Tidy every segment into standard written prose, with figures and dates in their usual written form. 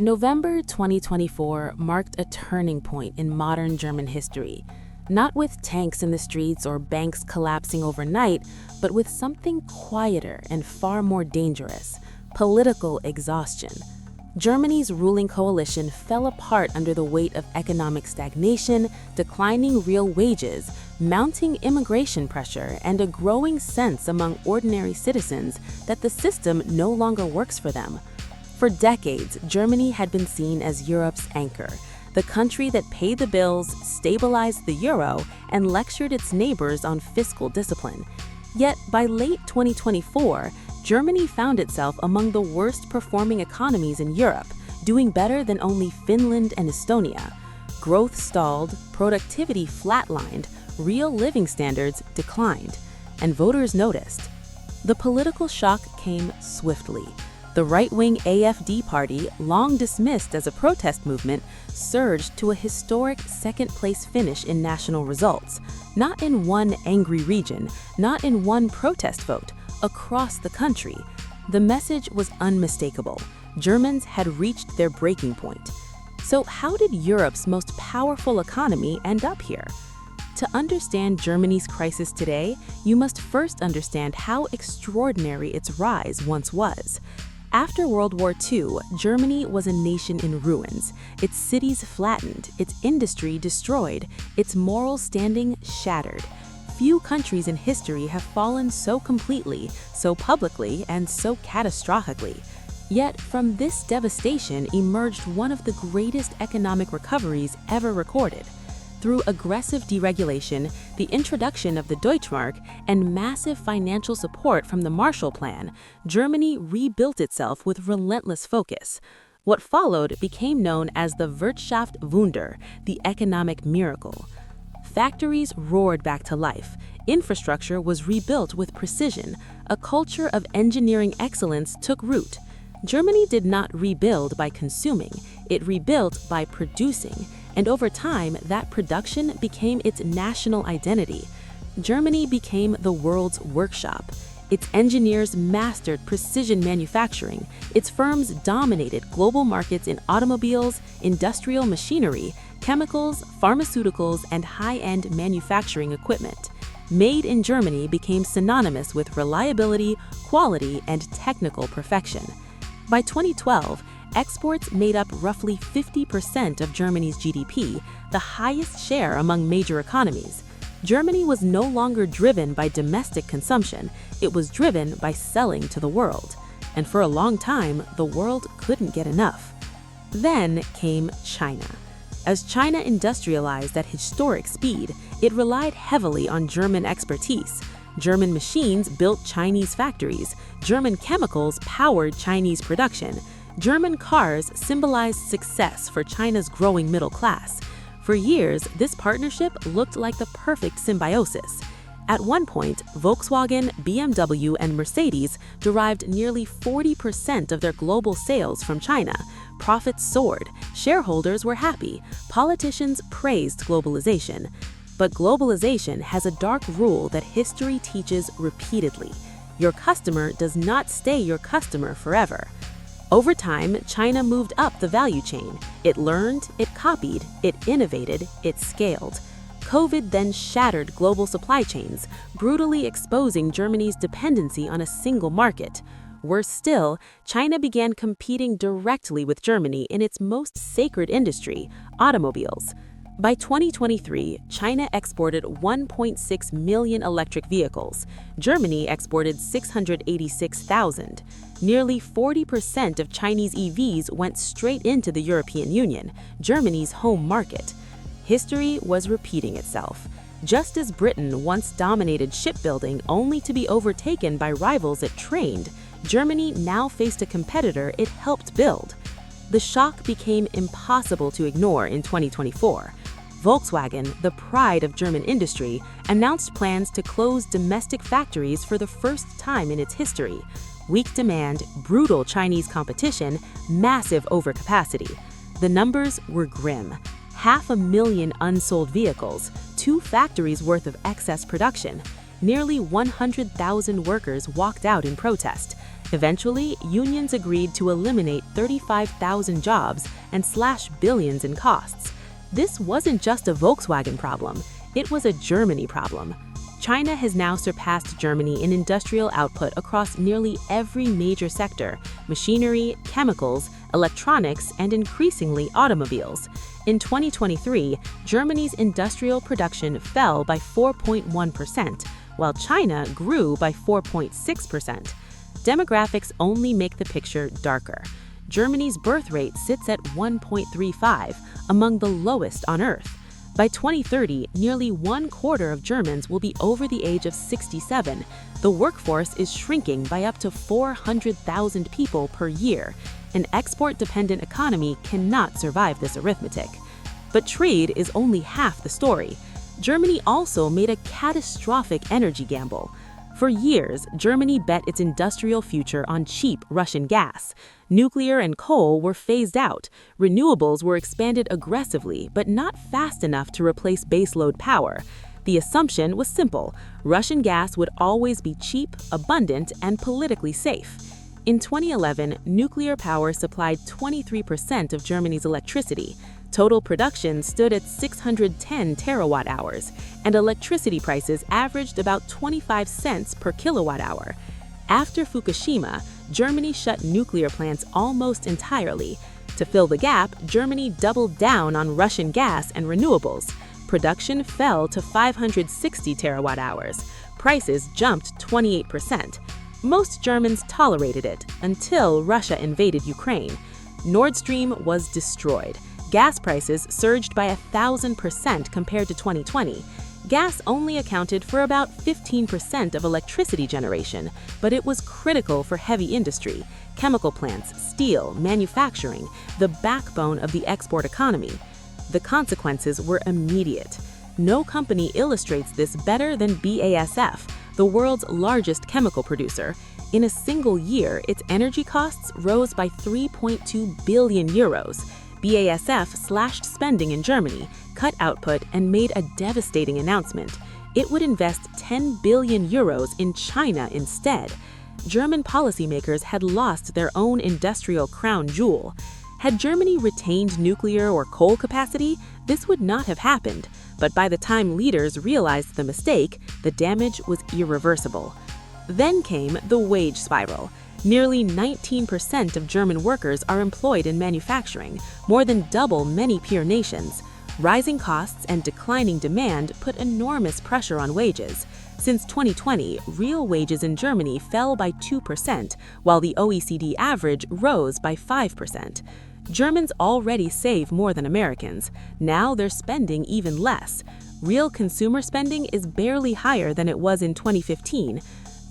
November 2024 marked a turning point in modern German history, not with tanks in the streets or banks collapsing overnight, but with something quieter and far more dangerous: political exhaustion. Germany's ruling coalition fell apart under the weight of economic stagnation, declining real wages, mounting immigration pressure, and a growing sense among ordinary citizens that the system no longer works for them. For decades, Germany had been seen as Europe's anchor, the country that paid the bills, stabilized the euro, and lectured its neighbors on fiscal discipline. Yet, by late 2024, Germany found itself among the worst-performing economies in Europe, doing better than only Finland and Estonia. Growth stalled, productivity flatlined, real living standards declined, and voters noticed. The political shock came swiftly. The right-wing AfD party, long dismissed as a protest movement, surged to a historic second-place finish in national results, not in one angry region, not in one protest vote, across the country. The message was unmistakable. Germans had reached their breaking point. So how did Europe's most powerful economy end up here? To understand Germany's crisis today, you must first understand how extraordinary its rise once was. After World War II, Germany was a nation in ruins, its cities flattened, its industry destroyed, its moral standing shattered. Few countries in history have fallen so completely, so publicly, and so catastrophically. Yet, from this devastation emerged one of the greatest economic recoveries ever recorded. Through aggressive deregulation, the introduction of the Deutschmark, and massive financial support from the Marshall Plan, Germany rebuilt itself with relentless focus. What followed became known as the Wirtschaftswunder, the economic miracle. Factories roared back to life. Infrastructure was rebuilt with precision. A culture of engineering excellence took root. Germany did not rebuild by consuming, it rebuilt by producing. And over time, that production became its national identity. Germany became the world's workshop. Its engineers mastered precision manufacturing. Its firms dominated global markets in automobiles, industrial machinery, chemicals, pharmaceuticals, and high-end manufacturing equipment. Made in Germany became synonymous with reliability, quality, and technical perfection. By 2012, exports made up roughly 50% of Germany's GDP, the highest share among major economies. Germany was no longer driven by domestic consumption, it was driven by selling to the world. And for a long time, the world couldn't get enough. Then came China. As China industrialized at historic speed, it relied heavily on German expertise. German machines built Chinese factories, German chemicals powered Chinese production. German cars symbolized success for China's growing middle class. For years, this partnership looked like the perfect symbiosis. At one point, Volkswagen, BMW, and Mercedes derived nearly 40% of their global sales from China. Profits soared, shareholders were happy, politicians praised globalization. But globalization has a dark rule that history teaches repeatedly. Your customer does not stay your customer forever. Over time, China moved up the value chain. It learned, it copied, it innovated, it scaled. COVID then shattered global supply chains, brutally exposing Germany's dependency on a single market. Worse still, China began competing directly with Germany in its most sacred industry, automobiles. By 2023, China exported 1.6 million electric vehicles. Germany exported 686,000. Nearly 40% of Chinese EVs went straight into the European Union, Germany's home market. History was repeating itself. Just as Britain once dominated shipbuilding only to be overtaken by rivals it trained, Germany now faced a competitor it helped build. The shock became impossible to ignore in 2024. Volkswagen, the pride of German industry, announced plans to close domestic factories for the first time in its history. Weak demand, brutal Chinese competition, massive overcapacity. The numbers were grim. 500,000 unsold vehicles, 2 factories worth of excess production. Nearly 100,000 workers walked out in protest. Eventually, unions agreed to eliminate 35,000 jobs and slash billions in costs. This wasn't just a Volkswagen problem, it was a Germany problem. China has now surpassed Germany in industrial output across nearly every major sector: machinery, chemicals, electronics, and increasingly automobiles. In 2023, Germany's industrial production fell by 4.1%, while China grew by 4.6%. Demographics only make the picture darker. Germany's birth rate sits at 1.35, among the lowest on Earth. By 2030, nearly 1/4 of Germans will be over the age of 67. The workforce is shrinking by up to 400,000 people per year. An export-dependent economy cannot survive this arithmetic. But trade is only half the story. Germany also made a catastrophic energy gamble. For years, Germany bet its industrial future on cheap Russian gas. Nuclear and coal were phased out. Renewables were expanded aggressively, but not fast enough to replace baseload power. The assumption was simple: Russian gas would always be cheap, abundant, and politically safe. In 2011, nuclear power supplied 23% of Germany's electricity. Total production stood at 610 terawatt-hours, and electricity prices averaged about 25 cents per kilowatt-hour. After Fukushima, Germany shut nuclear plants almost entirely. To fill the gap, Germany doubled down on Russian gas and renewables. Production fell to 560 terawatt-hours. Prices jumped 28%. Most Germans tolerated it until Russia invaded Ukraine. Nord Stream was destroyed. Gas prices surged by 1,000% compared to 2020. Gas only accounted for about 15% of electricity generation, but it was critical for heavy industry, chemical plants, steel, manufacturing, the backbone of the export economy. The consequences were immediate. No company illustrates this better than BASF, the world's largest chemical producer. In a single year, its energy costs rose by 3.2 billion euros. BASF slashed spending in Germany, cut output, and made a devastating announcement. It would invest 10 billion euros in China instead. German policymakers had lost their own industrial crown jewel. Had Germany retained nuclear or coal capacity, this would not have happened. But by the time leaders realized the mistake, the damage was irreversible. Then came the wage spiral. Nearly 19% of German workers are employed in manufacturing, more than double many peer nations. Rising costs and declining demand put enormous pressure on wages. Since 2020, real wages in Germany fell by 2%, while the OECD average rose by 5%. Germans already save more than Americans. Now they're spending even less. Real consumer spending is barely higher than it was in 2015.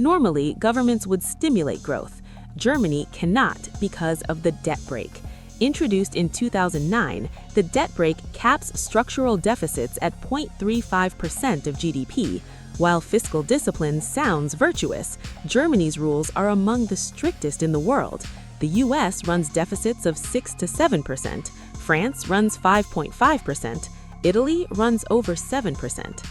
Normally, governments would stimulate growth. Germany cannot because of the debt brake. Introduced in 2009, the debt brake caps structural deficits at 0.35% of GDP. While fiscal discipline sounds virtuous, Germany's rules are among the strictest in the world. The US runs deficits of 6 to 7%, France runs 5.5%, Italy runs over 7%.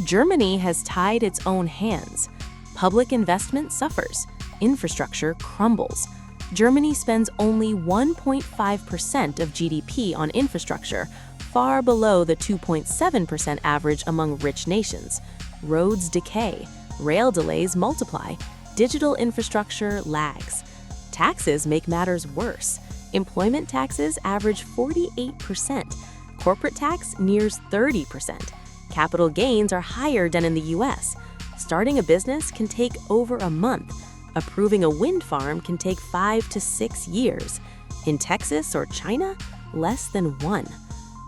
Germany has tied its own hands. Public investment suffers. Infrastructure crumbles. Germany spends only 1.5% of GDP on infrastructure, far below the 2.7% average among rich nations. Roads decay. Rail delays multiply. Digital infrastructure lags. Taxes make matters worse. Employment taxes average 48%. Corporate tax nears 30%. Capital gains are higher than in the US. Starting a business can take over a month. Approving a wind farm can take 5 to 6 years. In Texas or China, less than 1.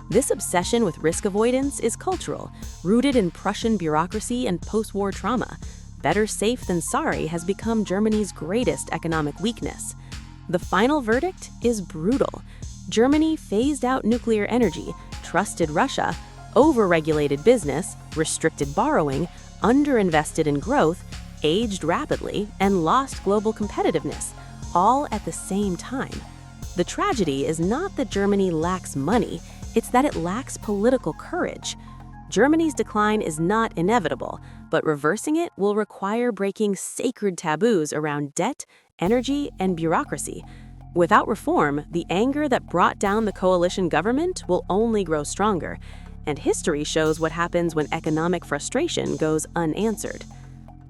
This obsession with risk avoidance is cultural, rooted in Prussian bureaucracy and post-war trauma. Better safe than sorry has become Germany's greatest economic weakness. The final verdict is brutal. Germany phased out nuclear energy, trusted Russia, over-regulated business, restricted borrowing, underinvested in growth, aged rapidly, and lost global competitiveness, all at the same time. The tragedy is not that Germany lacks money, it's that it lacks political courage. Germany's decline is not inevitable, but reversing it will require breaking sacred taboos around debt energy, and bureaucracy. Without reform, the anger that brought down the coalition government will only grow stronger, and history shows what happens when economic frustration goes unanswered.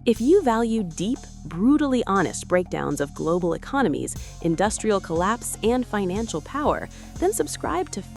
If you value deep, brutally honest breakdowns of global economies, industrial collapse, and financial power, then subscribe to